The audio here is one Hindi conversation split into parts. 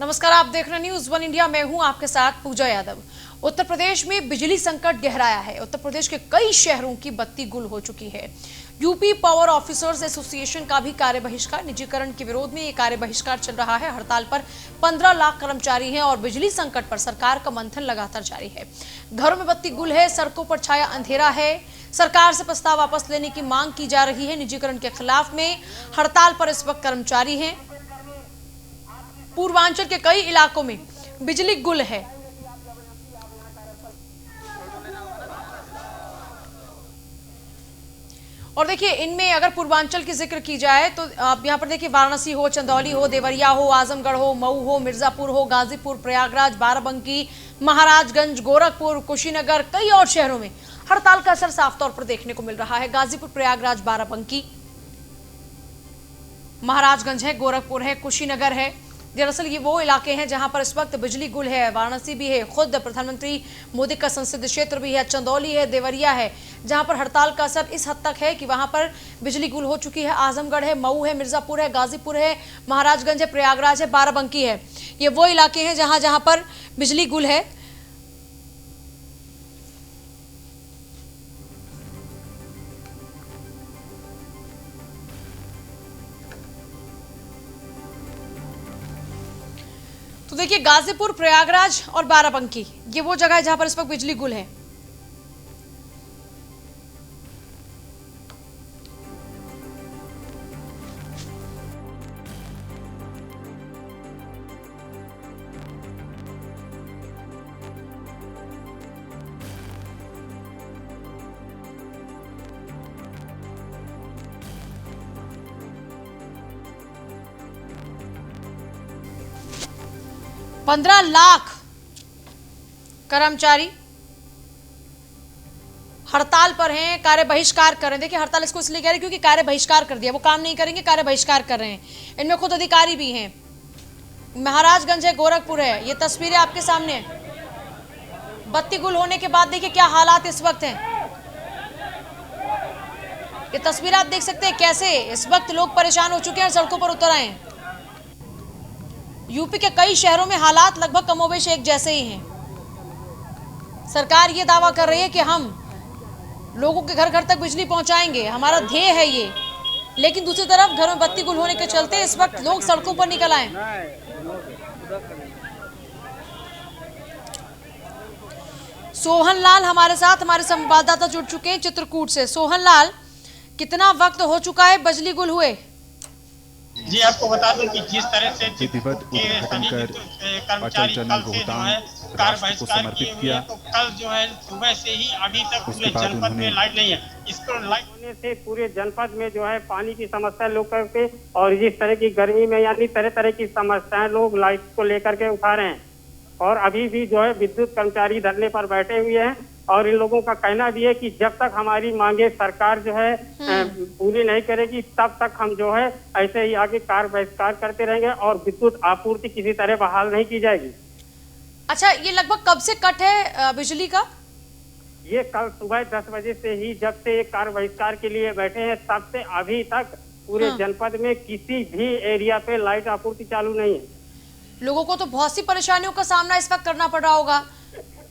नमस्कार, आप देख रहे हैं न्यूज़ वन इंडिया। मैं हूं आपके साथ पूजा यादव। उत्तर प्रदेश में बिजली संकट गहराया है। उत्तर प्रदेश के कई शहरों की बत्ती गुल हो चुकी है। यूपी पावर ऑफिसर्स एसोसिएशन का भी कार्य बहिष्कार, निजीकरण के विरोध में ये कार्य बहिष्कार चल रहा है। हड़ताल पर 15 लाख कर्मचारी हैं और बिजली संकट पर सरकार का मंथन लगातार जारी है। घरों में बत्ती गुल है, सड़कों पर छाया अंधेरा है। सरकार से प्रस्ताव वापस लेने की मांग की जा रही है। निजीकरण के खिलाफ में हड़ताल पर इस वक्त कर्मचारी हैं। पूर्वांचल के कई इलाकों में बिजली गुल है। और देखिए, इनमें अगर पूर्वांचल की जिक्र की जाए तो आप यहाँ पर देखिए, वाराणसी हो, चंदौली हो, देवरिया हो, आजमगढ़ हो, मऊ हो, मिर्जापुर हो, गाजीपुर, प्रयागराज, बाराबंकी, महाराजगंज, गोरखपुर, कुशीनगर, कई और शहरों में हड़ताल का असर साफ तौर पर देखने को मिल रहा है। गाजीपुर, प्रयागराज, बाराबंकी, महाराजगंज है, गोरखपुर है, कुशीनगर है। दरअसल ये वो इलाके हैं जहां पर इस वक्त बिजली गुल है। वाराणसी भी है, खुद प्रधानमंत्री मोदी का संसदीय क्षेत्र भी है, चंदौली है, देवरिया है, जहां पर हड़ताल का असर इस हद तक है कि वहां पर बिजली गुल हो चुकी है। आजमगढ़ है, मऊ है, मिर्जापुर है, गाजीपुर है, महाराजगंज है, प्रयागराज है, बाराबंकी है। ये वो इलाके हैं जहां जहां पर बिजली गुल है। तो देखिए, गाजीपुर, प्रयागराज और बाराबंकी ये वो जगह है जहां पर इस वक्त बिजली गुल है। पंद्रह लाख कर्मचारी हड़ताल पर हैं, कार्य बहिष्कार कर रहे हैं। देखिए, हड़ताल इसको इसलिए कह रहे हैं क्योंकि कार्य बहिष्कार कर दिया, वो काम नहीं करेंगे, कार्य बहिष्कार कर रहे हैं। इनमें खुद अधिकारी भी हैं। महाराजगंज है, गोरखपुर है, ये तस्वीरें आपके सामने हैं। बत्ती गुल होने के बाद देखिए क्या हालात इस वक्त हैं। ये तस्वीर आप देख सकते हैं कैसे इस वक्त लोग परेशान हो चुके हैं, सड़कों पर उतर आए हैं। यूपी के कई शहरों में हालात लगभग कमोबेश एक जैसे ही हैं। सरकार ये दावा कर रही है कि हम लोगों के घर घर तक बिजली पहुंचाएंगे, हमारा ध्येय है ये। लेकिन दूसरी तरफ घरों में बत्ती गुल होने के चलते इस वक्त लोग सड़कों पर निकल आए। सोहन लाल हमारे साथ, हमारे संवाददाता जुड़ चुके हैं चित्रकूट से। सोहन लाल, कितना वक्त हो चुका है बिजली गुल हुए? जी, आपको बता दूं कि जिस तरह से विधिवत उद्घाटन कर कर्मचारी टनल कल से जो रोहतांग है राष्ट्र को समर्पित किया। तो कल जो है सुबह से ही अभी तक पूरे जनपद में लाइट नहीं है। इसको लाइट होने से पूरे जनपद में जो है पानी की समस्या लोग करके और जिस तरह की गर्मी में यानी तरह तरह की समस्याएं लोग लाइट को लेकर के उठा रहे हैं। और अभी भी जो है विद्युत कर्मचारी धरने पर बैठे हुए हैं और इन लोगों का कहना भी है कि जब तक हमारी मांगे सरकार जो है पूरी नहीं करेगी तब तक हम जो है ऐसे ही आगे कार्य बहिष्कार करते रहेंगे और विद्युत आपूर्ति किसी तरह बहाल नहीं की जाएगी। अच्छा, ये लगभग कब से कट है बिजली का? ये कल सुबह 10 बजे से ही, जब से कार्य बहिष्कार के लिए बैठे हैं तब से अभी तक पूरे जनपद में किसी भी एरिया पे लाइट आपूर्ति चालू नहीं है। लोगों को तो बहुत सी परेशानियों का सामना इस वक्त करना पड़ रहा होगा।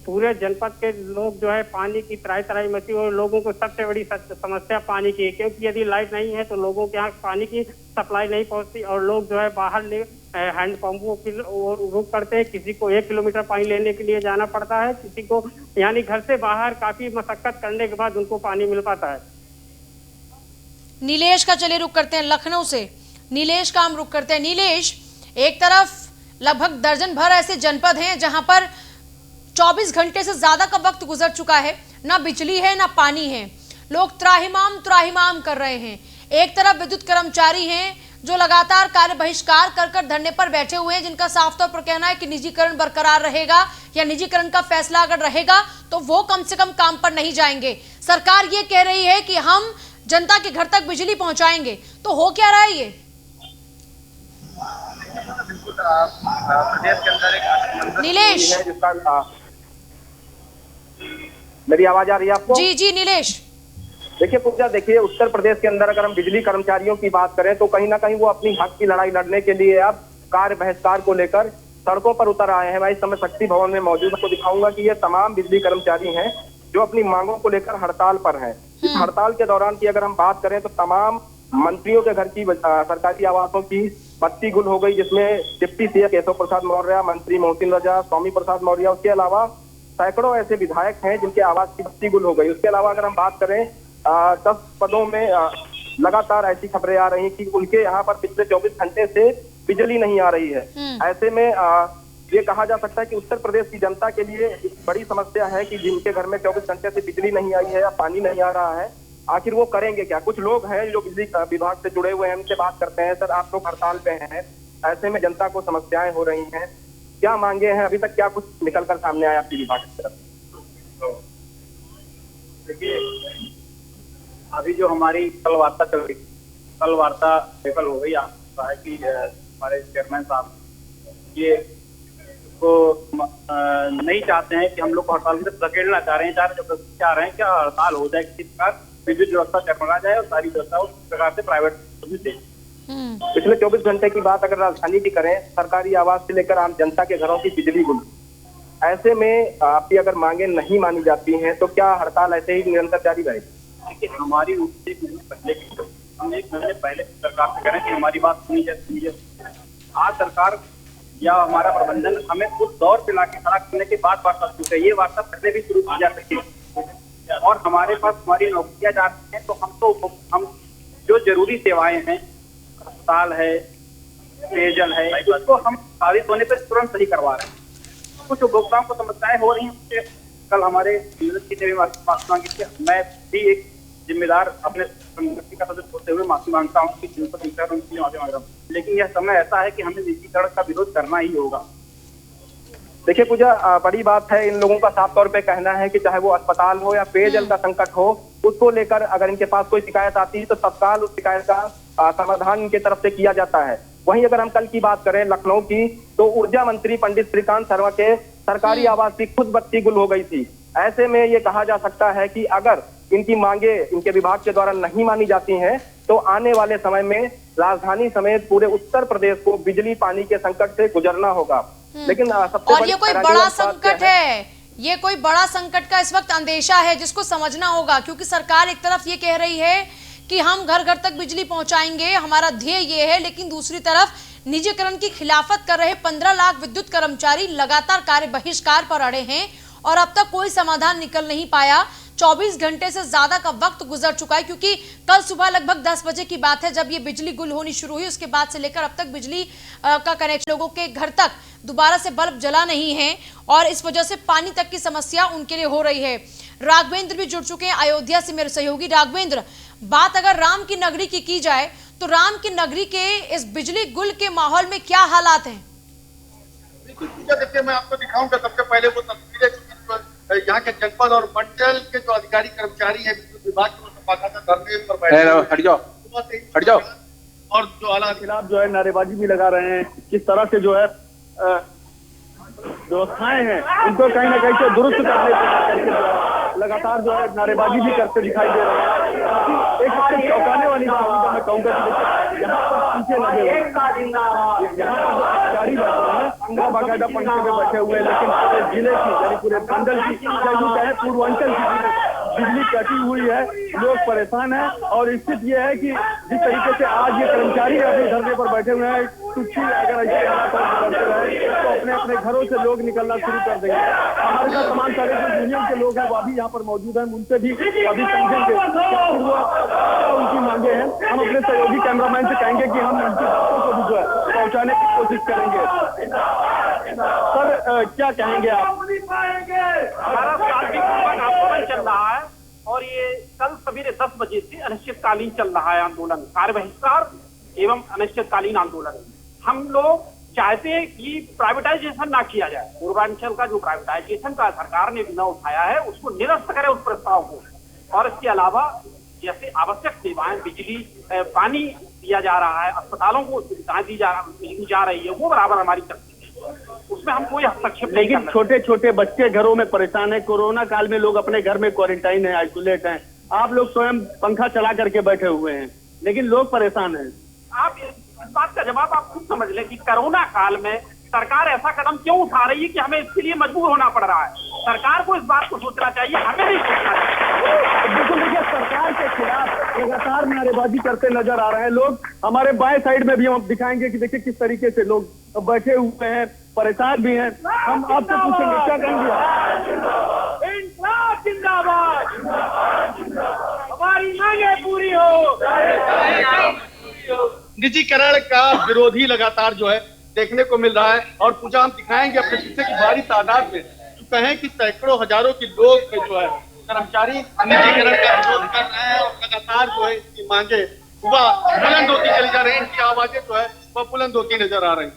पूरे जनपद के लोग जो है पानी की त्राही त्राही मची और लोगों को सबसे बड़ी समस्या पानी की है, क्योंकि यदि लाइट नहीं है तो लोगों के यहाँ पानी की सप्लाई नहीं पहुंचती और लोग जो है बाहर हैंड पंपों की रुक करते हैं। किसी को 1 किलोमीटर पानी लेने के लिए जाना पड़ता है, किसी को यानी घर से बाहर काफी मशक्कत करने के बाद उनको पानी मिल पाता है। नीलेश का चलिए रुक करते हैं लखनऊ से। नीलेश का हम रुक करते हैं। नीलेश, एक तरफ लगभग दर्जन भर ऐसे जनपद हैं जहां पर 24 घंटे से ज्यादा का वक्त गुजर चुका है, ना बिजली है ना पानी है। लोग त्राहिमाम कर रहे हैं। एक तरफ विद्युत कर्मचारी हैं जो लगातार कार्य बहिष्कार कर धरने पर बैठे हुए हैं, जिनका साफ तौर पर कहना है कि निजीकरण बरकरार रहेगा या निजीकरण का फैसला अगर रहेगा तो वो कम से कम काम पर नहीं जाएंगे। सरकार ये कह रही है कि हम जनता के घर तक बिजली पहुंचाएंगे, तो हो क्या रहा है ये? प्रदेश के अंदर एक नीलेश, है जिसका मेरी आवाज आ रही है आपको? जी जी नीलेश। देखिए पूजा, देखिए उत्तर प्रदेश के अंदर अगर हम बिजली कर्मचारियों की बात करें तो कहीं ना कहीं वो अपनी हक की लड़ाई लड़ने के लिए अब कार्य बहिष्कार को लेकर सड़कों पर उतर आए हैं। मैं इस समय शक्ति भवन में मौजूद आपको दिखाऊंगा कि ये तमाम बिजली कर्मचारी हैं जो अपनी मांगों को लेकर हड़ताल पर हैं। इस हड़ताल के दौरान की अगर हम बात करें तो तमाम मंत्रियों के घर की सरकारी आवासों की बत्ती गुल हो गई, जिसमें डिप्टी सीएम केशव प्रसाद मौर्य, मंत्री मोहसिन रजा, स्वामी प्रसाद मौर्य, उसके अलावा सैकड़ों ऐसे विधायक हैं जिनके आवास की बत्ती गुल हो गई। उसके अलावा अगर हम बात करें 10 पदों में लगातार ऐसी खबरें आ रही कि उनके यहाँ पर पिछले 24 घंटे से बिजली नहीं आ रही है। ऐसे में ये कहा जा सकता है कि उत्तर प्रदेश की जनता के लिए बड़ी समस्या है कि जिनके घर में 24 घंटे से बिजली नहीं आई है या पानी नहीं आ रहा है, आखिर वो करेंगे क्या। कुछ लोग हैं जो बिजली विभाग से जुड़े हुए हैं, उनसे बात करते हैं। सर, आप लोग हड़ताल पे हैं, ऐसे में जनता को समस्याएं हो रही हैं, क्या मांगे हैं, अभी तक क्या कुछ निकल कर सामने आया आपकी विभाग की तरफ? देखिए, अभी जो हमारी कल वार्ता चल रही, कल वार्ता विफल हो गई। आपको है कि हमारे चेयरमैन साहब ये को नहीं चाहते हैं कि हम लोग को हड़ताल की तरफ धकेलना चाह रहे हैं। चाह रहे हैं क्या हड़ताल हो जाए, किसी प्रकार विद्युत व्यवस्था चरमरा जाए और सारी व्यवस्था उस प्रकार से प्राइवेट दे। पिछले 24 घंटे की बात अगर राजधानी की करें, सरकारी आवास से लेकर आम जनता के घरों की बिजली गुल। ऐसे में आपकी अगर मांगे नहीं मानी जाती हैं तो क्या हड़ताल ऐसे ही निरंतर जारी रहेगी? देखिए, हमारी हम एक महीने पहले सरकार से कह रहे हैं कि हमारी बात सुनी जाए। आज सरकार या हमारा प्रबंधन हमें उस दौर पे लाके खड़ा करने के बाद वार्ता शुरू है। ये वार्ता पहले भी शुरू की जा सकती है और हमारे पास हमारी नौकरियां जा रही हैं, तो हम जो जरूरी सेवाएं हैं, अस्पताल है, पेयजल है, उसको हम बाधित होने पर तुरंत सही करवा रहे हैं। कुछ उपभोक्ताओं को समस्याएं हो रही हैं। कल हमारे माफी थी। मैं भी एक जिम्मेदार अपने संगठन का सदस्य होते हुए माफी मांगता हूँ कि जिन पर उनकी माफी मांग रहा हूँ, लेकिन यह समय ऐसा है कि हमें निजीकरण का विरोध करना ही होगा। देखिए पूजा, बड़ी बात है, इन लोगों का साफ तौर पे कहना है कि चाहे वो अस्पताल हो या पेयजल का संकट हो, उसको लेकर अगर इनके पास कोई शिकायत आती है तो तत्काल उस शिकायत का समाधान इनके तरफ से किया जाता है। वहीं अगर हम कल की बात करें लखनऊ की, तो ऊर्जा मंत्री पंडित श्रीकांत शर्मा के सरकारी आवास की खुद बत्ती गुल हो गई थी। ऐसे में ये कहा जा सकता है कि अगर इनकी मांगे इनके विभाग के द्वारा नहीं मानी जाती हैं तो आने वाले समय में राजधानी समेत पूरे उत्तर प्रदेश को बिजली पानी के संकट से गुजरना होगा। लेकिन सबसे और ये कोई बड़ा संकट है, ये कोई बड़ा संकट का इस वक्त अंदेशा है जिसको समझना होगा, क्योंकि सरकार एक तरफ ये कह रही है कि हम घर घर तक बिजली पहुंचाएंगे, हमारा ध्येय ये है, लेकिन दूसरी तरफ निजीकरण की खिलाफत कर रहे 15 लाख विद्युत कर्मचारी लगातार कार्य बहिष्कार पर अड़े हैं और अब तक कोई समाधान निकल नहीं पाया। 24 घंटे से ज्यादा का वक्त गुजर चुका है, क्योंकि कल सुबह लगभग 10 बजे की बात है जब ये बिजली गुल होनी शुरू हुई। उसके बाद से लेकर अब तक बिजली का कनेक्शन लोगों के घर तक दोबारा से बल्ब जला नहीं है और इस वजह से पानी तक की समस्या उनके लिए हो रही है। राघवेंद्र भी जुड़ चुके हैं अयोध्या से, मेरे सहयोगी। राघवेंद्र, बात अगर राम की नगरी की जाए तो राम की नगरी के इस बिजली गुल के माहौल में क्या हालात हैं? देखिए, मैं आपको दिखाऊंगा। सबसे पहले वो तस्वीरें यहाँ के जनपद और मंडल के जो अधिकारी कर्मचारी हैं विभाग के धरने पर बैठे, हट जाओ और जो आला खिलाफ जो है नारेबाजी भी लगा रहे हैं। किस तरह से जो है व्यवस्थाएं हैं उनको कहीं ना कहीं से दुरुस्त करने के लगातार जो है नारेबाजी भी करते दिखाई दे रहे हैं। एक सबसे चौंकाने वाली बात मैं कहूँगा कि यहाँ पर पीछे लगे हुए अधिकारी बाकायदा पंखे पे बैठे हुए हैं, लेकिन पूरे जिले की यानी पूरे मंडल की चाहे पूर्वांचल की बिजली कटी हुई है। लोग परेशान हैं और स्थिति ये है कि जिस तरीके से आज ये कर्मचारी अपने धरने पर बैठे हुए हैं, कुछ ही अगर ऐसे हालात करते रहे तो अपने अपने घरों से लोग निकलना शुरू कर देंगे। हमारे साथ तमाम सारे जो यूनियन के लोग हैं वो अभी यहाँ पर मौजूद हैं, उनसे भी अभी समझेंगे उनकी मांगे हैं। हम अपने सहयोगी कैमरामैन से कहेंगे कि हम उनकी बातों को भी जो है पहुँचाने की कोशिश करेंगे। सर, क्या कहेंगे आप? हमारा आंदोलन चल रहा है और ये कल सवेरे 10 बजे से अनिश्चितकालीन चल रहा है आंदोलन, कार्य बहिष्कार एवं अनिश्चितकालीन आंदोलन। हम लोग चाहते हैं कि प्राइवेटाइजेशन ना किया जाए। पूर्वांचल का जो प्राइवेटाइजेशन का सरकार ने न उठाया है उसको निरस्त करे उस प्रस्ताव को, और इसके अलावा जैसे आवश्यक सेवाएं, बिजली, पानी दिया जा रहा है, अस्पतालों को सुविधाएं दी जा रही है, वो बराबर हमारी करती है, उसमें हम कोई हस्तक्षेप नहीं। लेकिन छोटे छोटे बच्चे घरों में परेशान है। कोरोना काल में लोग अपने घर में क्वारंटाइन है, आइसोलेट हैं। आप लोग स्वयं पंखा चला करके बैठे हुए हैं, लेकिन लोग परेशान हैं। आप इस बात का जवाब आप खुद समझ लें कि कोरोना काल में सरकार ऐसा कदम क्यों उठा रही है कि हमें इसके लिए मजबूर होना पड़ रहा है? सरकार को इस बात को सोचना चाहिए, हमें नहीं सोचना चाहिए। बिल्कुल, देखिए सरकार के खिलाफ लगातार नारेबाजी करते नजर आ रहे हैं लोग। हमारे बाएं साइड में भी हम दिखाएंगे कि देखिए किस तरीके से लोग बैठे हुए हैं, परेशान भी हैं। हम आपसे पूछेंगे क्या कहेंगे? इंकलाब जिंदाबाद, हमारी मांगे पूरी हो। निजीकरण का विरोधी लगातार जो है देखने को मिल रहा है और कुछ हम दिखाएंगे अपने पीछे की भारी तादाद में जो कहें कि सैकड़ों हजारों की लोग जो है कर्मचारी निजीकरण का विरोध कर रहे हैं और लगातार जो है इसकी मांगे वह बुलंद होती चली जा रही है, इनकी आवाजें जो है वह बुलंद होती नजर आ रही है।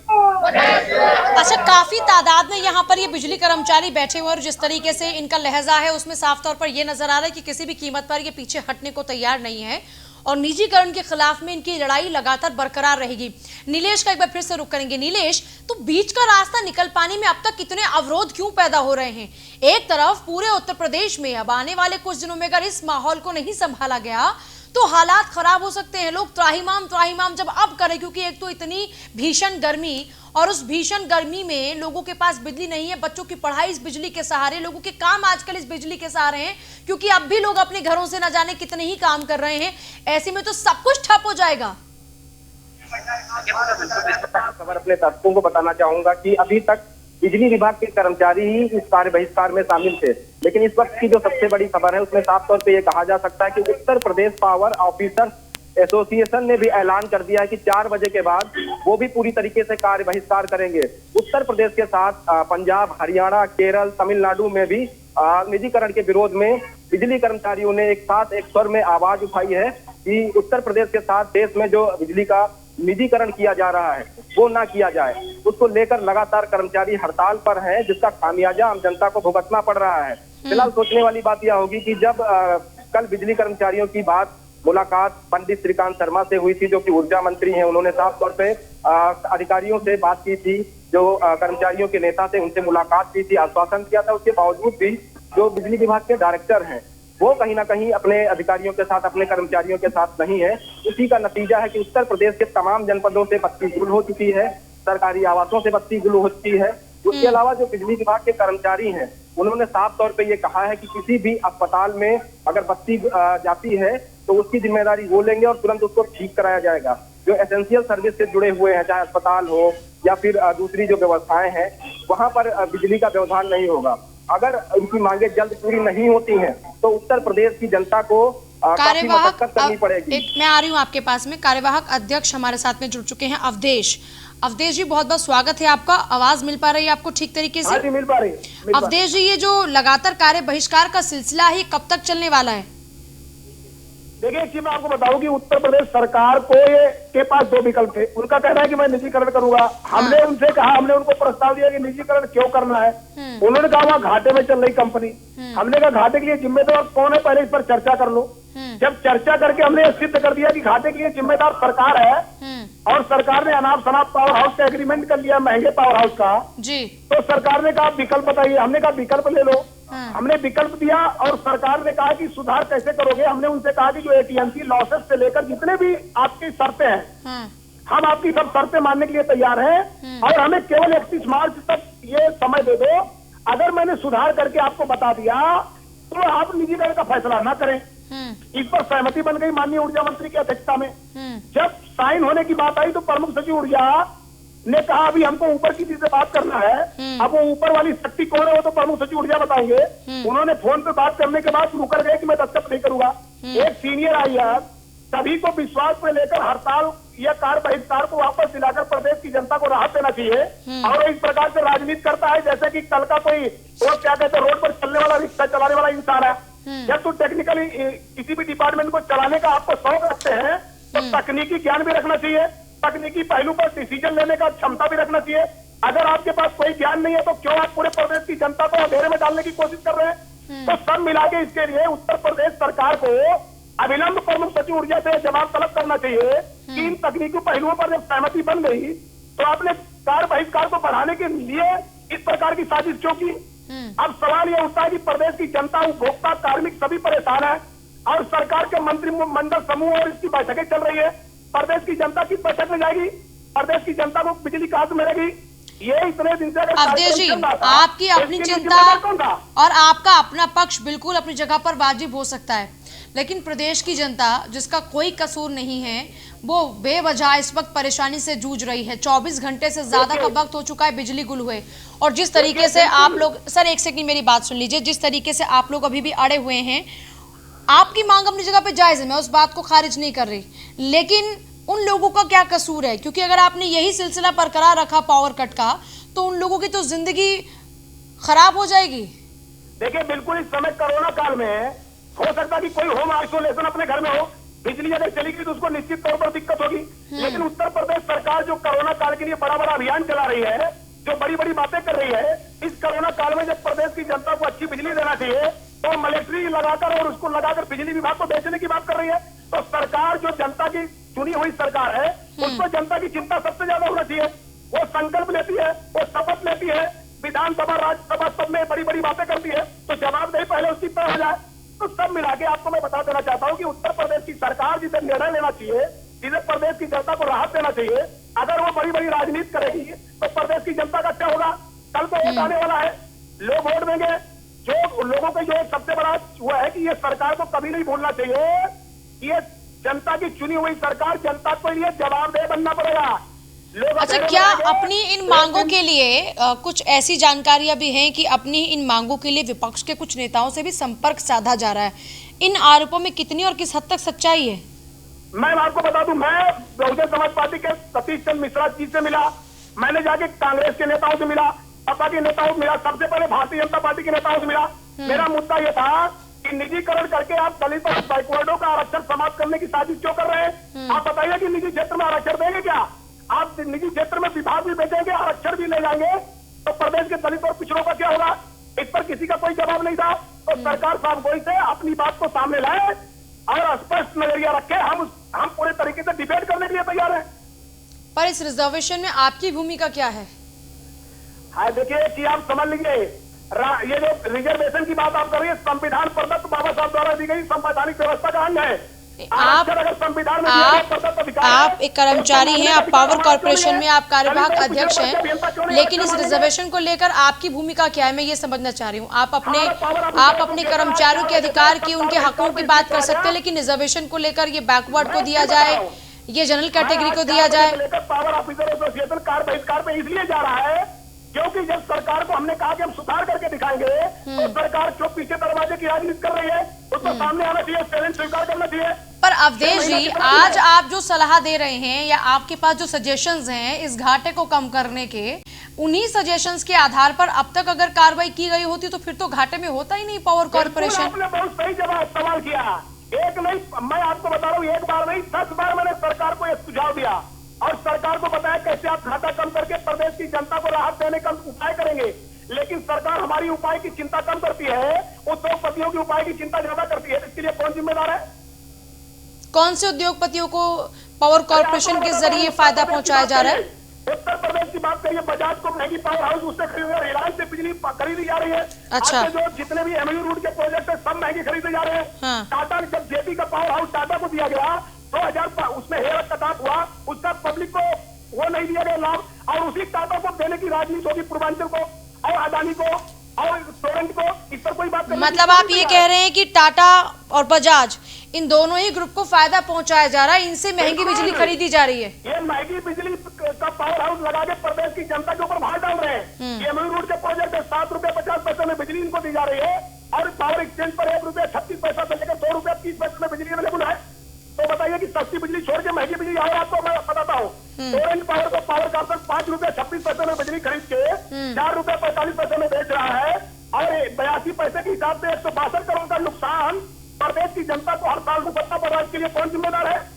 अच्छा, काफी तादाद में यहाँ पर ये बिजली कर्मचारी बैठे हुए और जिस तरीके से इनका लहजा है उसमें साफ तौर पर ये नजर आ रहा है कि किसी भी कीमत पर ये पीछे हटने को तैयार नहीं है और निजीकरण के खिलाफ में इनकी लड़ाई लगातार बरकरार रहेगी। नीलेश का एक बार फिर से रुख करेंगे। नीलेश, तो बीच का रास्ता निकल पाने में अब तक कितने अवरोध क्यों पैदा हो रहे हैं? एक तरफ पूरे उत्तर प्रदेश में अब आने वाले कुछ दिनों में अगर इस माहौल को नहीं संभाला गया तो हालात खराब हो सकते हैं। लोग त्राहिमाम जब अब करें, क्योंकि एक तो इतनी भीषण गर्मी और उस भीषण गर्मी में लोगों के पास बिजली नहीं है, बच्चों की पढ़ाई इस बिजली के सहारे, लोगों के काम आजकल इस बिजली के सहारे हैं, क्योंकि अब भी लोग अपने घरों से न जाने कितने ही काम कर रहे हैं। ऐसे में तो सब कुछ ठप हो जाएगा। खबर अपने दर्शकों को बताना चाहूंगा कि अभी तक बिजली विभाग के कर्मचारी ही इस कार्य बहिष्कार में शामिल थे, लेकिन इस वक्त की जो सबसे बड़ी खबर है उसमें साफ तौर पे ये कहा जा सकता है कि Uttar Pradesh power officers association ने भी ऐलान कर दिया है कि 4 बजे के बाद वो भी पूरी तरीके से कार्य बहिष्कार करेंगे। उत्तर प्रदेश के साथ पंजाब, हरियाणा, केरल, तमिलनाडु में भी निजीकरण के विरोध में बिजली कर्मचारियों ने एक साथ एक स्वर में आवाज उठाई है कि उत्तर प्रदेश के साथ देश में जो बिजली का निजीकरण किया जा रहा है वो ना किया जाए। उसको लेकर लगातार कर्मचारी हड़ताल पर हैं, जिसका खामियाजा आम जनता को भुगतना पड़ रहा है। फिलहाल सोचने वाली बात यह होगी कि जब कल बिजली कर्मचारियों की मुलाकात पंडित श्रीकांत शर्मा से हुई थी, जो कि ऊर्जा मंत्री हैं, उन्होंने साफ तौर पे अधिकारियों से बात की थी, जो कर्मचारियों के नेता थे उनसे मुलाकात की थी, आश्वासन किया था। उसके बावजूद भी जो बिजली विभाग के डायरेक्टर हैं वो कहीं ना कहीं अपने अधिकारियों के साथ, अपने कर्मचारियों के साथ नहीं है। इसी का नतीजा है कि उत्तर प्रदेश के तमाम जनपदों से बत्ती गुल हो चुकी है, सरकारी आवासों से बत्ती गुल हो चुकी है। उसके अलावा जो बिजली विभाग के कर्मचारी हैं उन्होंने साफ तौर पे ये कहा है कि किसी भी अस्पताल में अगर बत्ती जाती है तो उसकी जिम्मेदारी वो लेंगे और तुरंत उसको ठीक कराया जाएगा। जो एसेंशियल सर्विस से जुड़े हुए हैं, चाहे अस्पताल हो या फिर दूसरी जो व्यवस्थाएं हैं, वहां पर बिजली का व्यवधान नहीं होगा। अगर उनकी मांगे जल्द पूरी नहीं होती हैं तो उत्तर प्रदेश की जनता को काफी मशक्कत करनी पड़ेगी। मैं आ रही हूँ आपके पास में। कार्यवाहक अध्यक्ष हमारे साथ में जुड़ चुके हैं अवधेश। अवधेश जी, बहुत बहुत स्वागत है आपका। आवाज मिल पा रही है आपको ठीक तरीके से? हाँ जी, मिल पा रही है। अवधेश जी, ये जो लगातार कार्य बहिष्कार का सिलसिला है कब तक चलने वाला है? देखिए, एक चीज मैं आपको बताऊं कि उत्तर प्रदेश सरकार को के पास 2 विकल्प थे। उनका कहना है कि मैं निजीकरण करूंगा। हमने उनसे कहा, हमने उनको प्रस्ताव दिया कि निजीकरण क्यों करना है। उन्होंने कहा वहाँ घाटे में चल रही कंपनी। हमने कहा घाटे के लिए जिम्मेदार कौन है, पहले इस पर चर्चा कर लो। जब चर्चा करके हमने सिद्ध कर दिया कि घाटे के लिए जिम्मेदार सरकार है और सरकार ने अनाप शनाप पावर हाउस का एग्रीमेंट कर लिया, महंगे पावर हाउस का जी, तो सरकार ने कहा विकल्प बताइए। हमने कहा विकल्प ले लो। हमने विकल्प दिया और सरकार ने कहा कि सुधार कैसे करोगे। हमने उनसे कहा कि जो एटीएमसी लॉसेस से लेकर जितने भी आपकी शर्तें हैं, हम आपकी सब शर्तें मानने के लिए तैयार हैं और हमें केवल 31 मार्च तक ये समय दे दो। अगर मैंने सुधार करके आपको बता दिया तो आप निजीकरण का फैसला ना करें। इस पर सहमति बन गई माननीय ऊर्जा मंत्री की अध्यक्षता में। जब साइन होने की बात आई तो प्रमुख सचिव ऊर्जा ने कहा अभी हमको ऊपर की चीज से बात करना है। अब वो ऊपर वाली शक्ति कौन है वो तो प्रमुख सचिव ऊर्जा बताएंगे। उन्होंने फोन पे बात करने के बाद रुकर गए कि मैं दस्तखत नहीं करूंगा। एक सीनियर आईआर सभी को विश्वास में लेकर हड़ताल या कार्य बहिष्कार को वापस दिलाकर प्रदेश की जनता को राहत देना चाहिए। और इस प्रकार से राजनीति करता है जैसे कि कल का कोई वो क्या कहते हैं, रोड पर चलने वाला, रिक्शा चलाने वाला इंसान है। जब तो टेक्निकली किसी भी डिपार्टमेंट को चलाने का आपको शौक रखते हैं तो तकनीकी ज्ञान भी रखना चाहिए, तकनीकी पहलू पर डिसीजन लेने का क्षमता भी रखना चाहिए। अगर आपके पास कोई ज्ञान नहीं है तो क्यों आप पूरे प्रदेश की जनता को अंधेरे में डालने की कोशिश कर रहे हैं? तो सब मिला के इसके लिए उत्तर प्रदेश सरकार को अविलंब प्रमुख सचिव ऊर्जा से जवाब तलब करना चाहिए कि इन तकनीकी पहलुओं पर जब सहमति बन गई तो आपने कार्य बहिष्कार को बढ़ाने के लिए इस प्रकार की साजिश क्यों की? अब सवाल यह उठता है कि प्रदेश की जनता, उपभोक्ता, कार्मिक सभी परेशान है और सरकार के मंत्रिमंडल समूह और इसकी बैठकें चल रही है। प्रदेश की जनता किस बैठक में जाएगी? प्रदेश की जनता को बिजली कहां से मिलेगी? ये इतने दिन से अगर अवधेश जी, कार्यक्रम चल रहा था, आपकी तो अपनी इसके लिए चिंता जिम्मेदार कौन था? और आपका अपना पक्ष बिल्कुल अपनी जगह पर वाजिब हो सकता है, लेकिन प्रदेश की जनता जिसका कोई कसूर नहीं है वो बेवजह इस वक्त परेशानी से जूझ रही है। 24 घंटे से ज्यादा का वक्त हो चुका है बिजली गुल हुए, और जिस तरीके से आप लोग, सर एक सेकंड मेरी बात सुन लीजिए, जिस तरीके से आप लोग अभी भी अड़े हुए हैं, आपकी मांग अपनी जगह पे जायज है, मैं उस बात को खारिज नहीं कर रही, लेकिन उन लोगों का क्या कसूर है? क्योंकि अगर आपने यही सिलसिला बरकरार रखा पावर कट का, तो उन लोगों की तो जिंदगी खराब हो जाएगी। देखिए, बिल्कुल इस समय कोरोना काल में हो सकता है कि कोई होम आइसोलेशन अपने घर में हो, बिजली अगर चली गई तो उसको निश्चित तौर पर दिक्कत होगी। लेकिन उत्तर प्रदेश सरकार जो कोरोना काल के लिए बड़ा बड़ा अभियान चला रही है, जो बड़ी बड़ी बातें कर रही है, इस कोरोना काल में जब प्रदेश की जनता को अच्छी बिजली देना चाहिए तो मिलिट्री लगाकर और उसको लगाकर बिजली विभाग को बेचने की बात कर रही है। तो सरकार जो जनता की चुनी हुई सरकार है, उसको जनता की चिंता सबसे ज्यादा होना चाहिए। वो संकल्प लेती है, वो शपथ लेती है, विधानसभा राज्यसभा सब में बड़ी बड़ी बातें करती है, तो जवाबदेही पहले उसकी तय हो जाए। तो सब मिला के आपको मैं बता देना चाहता हूँ कि उत्तर प्रदेश की सरकार जिसे निर्णय लेना चाहिए, जिसे प्रदेश की जनता को राहत देना चाहिए, अगर वो बड़ी बड़ी राजनीति करेगी तो प्रदेश की जनता का क्या होगा? कल को वोट आने वाला है, लोग वोट देंगे। जो लोगों का जो सबसे बड़ा हुआ है कि ये सरकार को कभी नहीं भूलना चाहिए कि ये जनता की चुनी हुई सरकार, जनता को लिए जवाबदेह बनना पड़ेगा। अच्छा, क्या अपनी इन मांगों के लिए कुछ ऐसी जानकारियां भी हैं कि अपनी इन मांगों के लिए विपक्ष के कुछ नेताओं से भी संपर्क साधा जा रहा है? इन आरोपों में कितनी और किस हद तक सच्चाई है? मैं आपको बता दूं, मैं बहुजन समाज पार्टी के सतीश चंद्र मिश्रा जी से मिला, मैंने जाके कांग्रेस के नेताओं से मिला, सपा के नेताओं से मिला, सबसे पहले भारतीय जनता पार्टी के नेताओं से मिला। मेरा मुद्दा यह था कि निजीकरण करके आप दलित और बैकवर्डों का आरक्षण समाप्त करने की साजिश क्यों कर रहे हैं? आप बताइए कि निजी क्षेत्र में आरक्षण देंगे क्या? आप निजी क्षेत्र में विभाग भी बेचेंगे, आरक्षण भी ले जाएंगे, तो प्रदेश के दलित और पिछड़ों का क्या होगा? इस पर किसी का कोई जवाब नहीं था। तो सरकार साहब कोई से अपनी बात को सामने लाए और स्पष्ट नजरिया रखे। हम पूरे तरीके से डिबेट करने के लिए तैयार हैं। पर इस रिजर्वेशन में आपकी भूमिका क्या है? हाँ, देखिए कि आप समझ लीजिए, ये जो रिजर्वेशन की बात आप कर रही है, संविधान प्रदत्त बाबा साहब द्वारा दी गई संवैधानिक व्यवस्था का अंग है। आप एक कर्मचारी हैं, आप पावर कॉर्पोरेशन में आप कार्यवाहक अध्यक्ष हैं, लेकिन इस रिजर्वेशन को लेकर आपकी भूमिका क्या है, मैं ये समझना चाह रही हूँ। आप अपने कर्मचारियों के अधिकार की, उनके हकों की बात कर सकते हैं, लेकिन रिजर्वेशन को लेकर ये बैकवर्ड को दिया जाए, ये जनरल कैटेगरी को दिया जाए। पावर ऑफिसर एसोसिएशन कार बहिष्कार पे इसलिए जा रहा है क्योंकि जब सरकार को हमने कहा कि हम सुधार करके दिखाएंगे, तो सरकार जो पीछे दरवाजे की राजनीति कर रही है उसको सामने आना चाहिए, चैलेंज स्वीकार करना चाहिए। पर अवधेश जी, आज आप जो सलाह दे रहे हैं या आपके पास जो सजेशंस हैं इस घाटे को कम करने के, उन्हीं सजेशंस के आधार पर अब तक अगर कार्रवाई की गई होती तो फिर तो घाटे में होता ही नहीं पावर कॉर्पोरेशन। आपने बहुत सही जवाब सवाल किया। एक नहीं, मैं आपको बता रहा हूँ, एक बार नहीं 10 बार मैंने सरकार को यह सुझाव दिया और सरकार को बताया कैसे आप घाटा कम करके प्रदेश की जनता को राहत देने का उपाय करेंगे। लेकिन सरकार हमारी उपाय की चिंता कम करती है, उद्योगपतियों की उपाय की चिंता ज्यादा करती है। इसके लिए कौन जिम्मेदार है? कौन से उद्योगपतियों को पावर कॉर्पोरेशन के जरिए फायदा पहुंचाया जा रहा है? उत्तर प्रदेश की बात करिए, बजाज को महंगी पावर हाउस उससे खरीदी, रिलायंस से बिजली खरीदी जा रही है। अच्छा, जो जितने भी एमयू रूट के प्रोजेक्ट है सब महंगे खरीदे जा रहे हैं। टाटा, जब जेपी का पावर हाउस टाटा को दिया गया 2000 उसमें हेयर कटाप हुआ, उसका पब्लिक को वो नहीं दिया गया लाभ, और उसी टाटा को देने की राजनीति होगी पूर्वांचल को और अदानी को और टोरेंट को। इस पर कोई बात नहीं। मतलब आप ये कह रहे हैं कि टाटा और बजाज इन दोनों ही ग्रुप को फायदा पहुंचाया जा रहा है, इनसे महंगी बिजली खरीदी जा रही है। ये महंगी बिजली का पावर हाउस लगा के प्रदेश की जनता के ऊपर भार डाल रहे हैं। ये एमयू रोड के प्रोजेक्ट 7 रुपए 50 पैसे में बिजली इनको दी जा रही है और पावर एक्सचेंज पर 1 रुपया 36 पैसा से लेकर 2 रुपया 30 पैसे में बिजली अवेलेबल है। तो बताइए कि सस्ती बिजली छोड़ के महंगी बिजली और आपको मैं बताता हूँ। टोरेंट पावर को पावर कॉर्पोरेशन 5 रुपया 26 पैसे में बिजली खरीद के 4 रुपया 45 पैसे में बेच रहा है और 82 पैसे के हिसाब से 162 करोड़ का नुकसान प्रदेश की जनता को हर साल भुगतना पड़ रहा है। इसके लिए कौन जिम्मेदार है?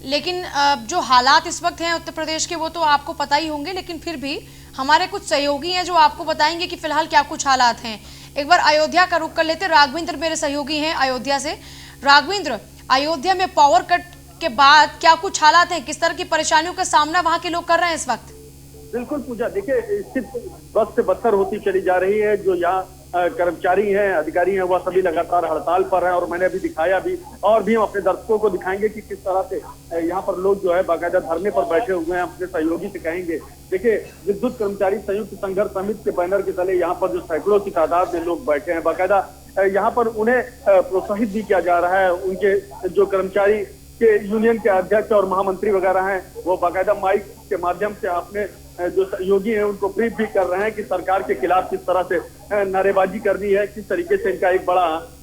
लेकिन जो हालात इस वक्त हैं उत्तर प्रदेश के वो तो आपको पता ही होंगे, लेकिन फिर भी हमारे कुछ सहयोगी हैं जो आपको बताएंगे कि फिलहाल क्या कुछ हालात हैं। एक बार अयोध्या का रुख कर लेते। राघवेंद्र मेरे सहयोगी हैं अयोध्या से। राघवेंद्र, अयोध्या में पावर कट के बाद क्या कुछ हालात हैं, किस तरह की परेशानियों का सामना वहां के लोग कर रहे हैं इस वक्त? बिल्कुल पूजा, देखिए स्थिति बस से बदतर होती चली जा रही है। जो यहाँ कर्मचारी हैं, अधिकारी हैं, वह सभी लगातार हड़ताल पर हैं। और मैंने अभी दिखाया भी, और भी हम अपने दर्शकों को दिखाएंगे कि किस तरह से यहाँ पर लोग जो है बाकायदा धरने पर बैठे हुए हैं। अपने सहयोगी से कहेंगे, देखिए विद्युत कर्मचारी संयुक्त संघर्ष समिति के बैनर के तले यहाँ पर जो सैकड़ों की तादाद में लोग बैठे हैं, बाकायदा यहाँ पर उन्हें प्रोत्साहित भी किया जा रहा है। उनके जो कर्मचारी के यूनियन के अध्यक्ष और महामंत्री वगैरह हैं, वो बाकायदा माइक के माध्यम से अपने जो सहयोगी हैं उनको ब्रीफ भी कर रहे हैं कि सरकार के खिलाफ किस तरह से नारेबाजी करनी है, किस तरीके से इनका एक बड़ा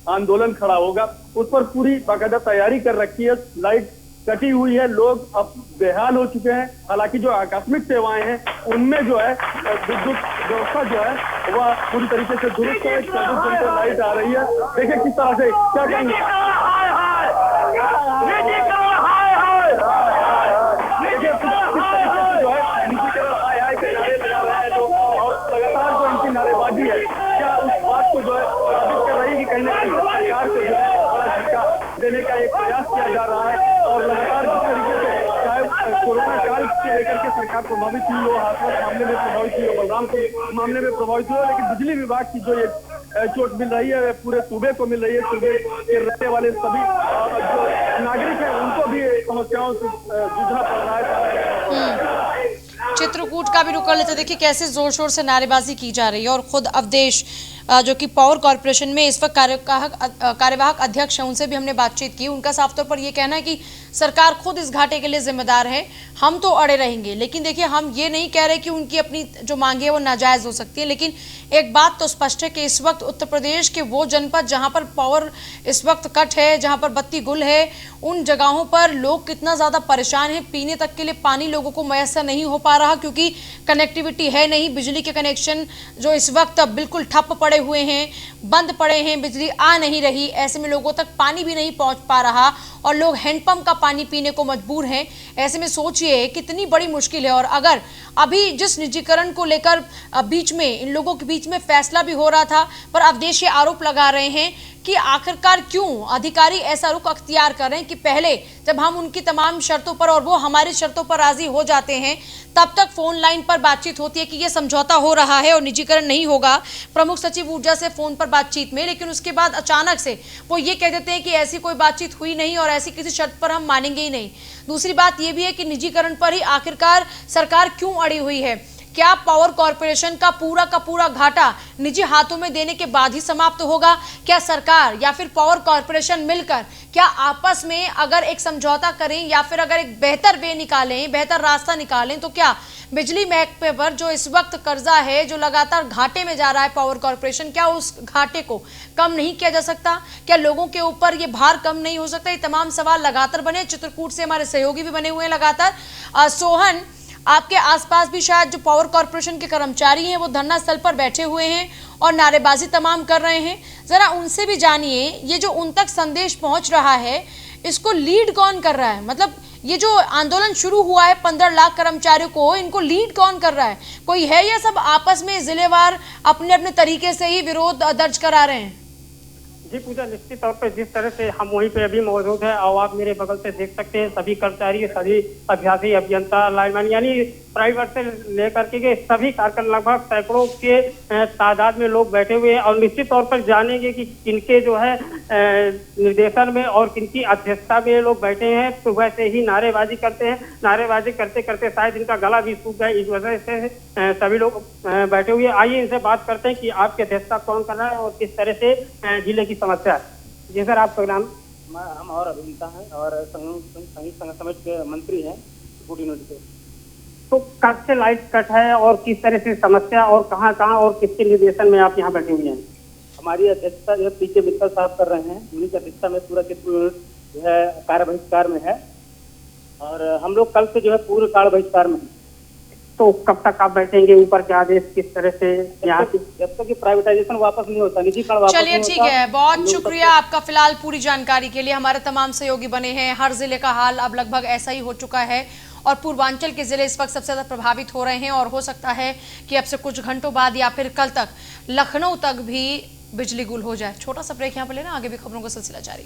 आंदोलन खड़ा होगा। उस पर पूरी बाकायदा तैयारी कर रखी है। लाइट कटी हुई है, लोग अब बेहाल हो चुके हैं। हालांकि जो आकस्मिक सेवाएं हैं उनमें जो है विद्युत व्यवस्था जो है वह पूरी तरीके से दुरुस्त है। 24 घंटे लाइट आ रही है। देखिए किस तरह से, क्या कहेंगे, लगातार जो इनकी नारेबाजी है, क्या उस बात को जो है साबित कर रही है कि कहीं ना कहीं सरकार को जो है बड़ा झटका देने का एक प्रयास किया जा रहा है। और लगातार जिस तरीके से चाहे कोरोना काल से लेकर के सरकार प्रभावित हुई हो, हाथरस मामले में प्रभावित हुई हो, बलरामपुर मामले में प्रभावित हुई हो, लेकिन बिजली विभाग की जो ये चोट मिल रही है पूरे सूबे को मिल रही है। सूबे के रहने वाले सभी जो नागरिक हैं उनको भी समस्याओं से जूझना पड़ रहा है। चित्रकूट का भी रुख कर लेते, देखिए कैसे जोर शोर से नारेबाजी की जा रही है। और खुद अवधेश जो कि पावर कॉर्पोरेशन में इस वक्त कार्यवाहक अध्यक्ष हैं, उनसे भी हमने बातचीत की। उनका साफ तौर पर यह कहना है कि सरकार खुद इस घाटे के लिए जिम्मेदार है, हम तो अड़े रहेंगे। लेकिन देखिए हम ये नहीं कह रहे कि उनकी अपनी जो मांगे है वो नाजायज हो सकती है, लेकिन एक बात तो स्पष्ट है कि इस वक्त उत्तर प्रदेश के वो जनपद जहां पर पावर इस वक्त कट है, जहां पर बत्ती गुल है, उन जगहों पर लोग कितना ज्यादा परेशान हैं। पीने तक के लिए पानी लोगों को मैसर नहीं हो पा रहा, क्योंकि कनेक्टिविटी है नहीं। बिजली के कनेक्शन जो इस वक्त बिल्कुल ठप पड़े हुए हैं, बंद पड़े हैं, बिजली आ नहीं रही। ऐसे में लोगों तक पानी भी नहीं पहुंच पा रहा और लोग हैंडपंप का पानी पीने को मजबूर हैं। ऐसे में सोचिए कितनी बड़ी मुश्किल है। और अगर अभी जिस निजीकरण को लेकर बीच में इन लोगों के बीच में फैसला भी हो रहा था, पर अवधेश ये आरोप लगा रहे हैं कि आखिरकार क्यों अधिकारी ऐसा रुख अख्तियार कर रहे हैं कि पहले जब हम उनकी तमाम शर्तों पर और वो हमारी शर्तों पर राजी हो जाते हैं, तब तक फोन लाइन पर बातचीत होती है कि ये समझौता हो रहा है और निजीकरण नहीं होगा प्रमुख सचिव ऊर्जा से फोन पर बातचीत में, लेकिन उसके बाद अचानक से वो ये कह देते हैं कि ऐसी कोई बातचीत हुई नहीं और ऐसी किसी शर्त पर हम मानेंगे ही नहीं। दूसरी बात ये भी है कि निजीकरण पर ही आखिरकार सरकार क्यों अड़ी हुई है। क्या पावर कॉर्पोरेशन का पूरा घाटा निजी हाथों में देने के बाद ही समाप्त होगा? क्या सरकार या फिर पावर कॉर्पोरेशन मिलकर क्या आपस में अगर एक समझौता करें या फिर अगर एक बेहतर वे निकालें, बेहतर रास्ता निकालें, तो क्या बिजली महकमे पर जो इस वक्त कर्जा है, जो लगातार घाटे में जा रहा है पावर कॉर्पोरेशन, क्या उस घाटे को कम नहीं किया जा सकता? क्या लोगों के ऊपर ये भार कम नहीं हो सकता? ये तमाम सवाल लगातार बने। चित्रकूट से हमारे सहयोगी भी बने हुए हैं लगातार। सोहन, आपके आसपास भी शायद जो पावर कॉर्पोरेशन के कर्मचारी हैं वो धरना स्थल पर बैठे हुए हैं और नारेबाजी तमाम कर रहे हैं। जरा उनसे भी जानिए, ये जो उन तक संदेश पहुंच रहा है, इसको लीड कौन कर रहा है? मतलब ये जो आंदोलन शुरू हुआ है 15 लाख कर्मचारियों को, इनको लीड कौन कर रहा है? कोई है या सब आपस में जिलेवार अपने अपने तरीके से ही विरोध दर्ज करा रहे हैं? जी पूजा, निश्चित तौर पर जिस तरह से हम वहीं पे अभी मौजूद है और आप मेरे बगल से देख सकते हैं, सभी कर्मचारी, सभी अभ्यासी, अभियंता, लाइनमैन, यानी प्राइवेट से लेकर के सभी कार्यक्रम लगभग सैकड़ों के तादाद में लोग बैठे हुए हैं। और निश्चित तौर पर जानेंगे कि किनके जो है निर्देशन में और किनकी अध्यक्षता में लोग बैठे हैं। सुबह से ही नारेबाजी करते हैं, नारेबाजी करते करते शायद इनका गला भी सूख गया, इस वजह से सभी लोग बैठे हुए। आइए इनसे बात करते हैं कि आपकी अध्यक्षता कौन कर रहा है और किस तरह से जिले की समस्या है। जी सर, आपका नाम? हम और अभियंता हैं और संघ समिति के मंत्री हैं यूनिवर्सिटी से। तो कब से लाइट कट है और किस तरह से समस्या और कहाँ और किसके निर्देशन में आप यहाँ बैठे हुए हैं? हमारी अध्यक्षता जो पीके मित्तल साहब कर रहे हैं, उन्हीं की अध्यक्षता में पूरा चित्रकूट जो है कार्य बहिष्कार में है और हम लोग कल से जो है पूरे कार्य बहिष्कार में। तो कब तक आप बैठेंगे? ऊपर के आदेश किस तरह से यहाँ की? जब तक कि प्राइवेटाइजेशन वापस नहीं होता, निजीकरण वापस चलिए ठीक है, बहुत शुक्रिया आपका फिलहाल पूरी जानकारी के लिए। हमारे तमाम सहयोगी बने हैं। हर जिले का हाल अब लगभग ऐसा ही हो चुका है और पूर्वांचल के जिले इस वक्त सबसे ज्यादा प्रभावित हो रहे हैं और हो सकता है कि अब से कुछ घंटों बाद या फिर कल तक लखनऊ तक भी बिजली गुल हो जाए। छोटा सा ब्रेक यहाँ पर लेना, आगे भी खबरों का सिलसिला जारी।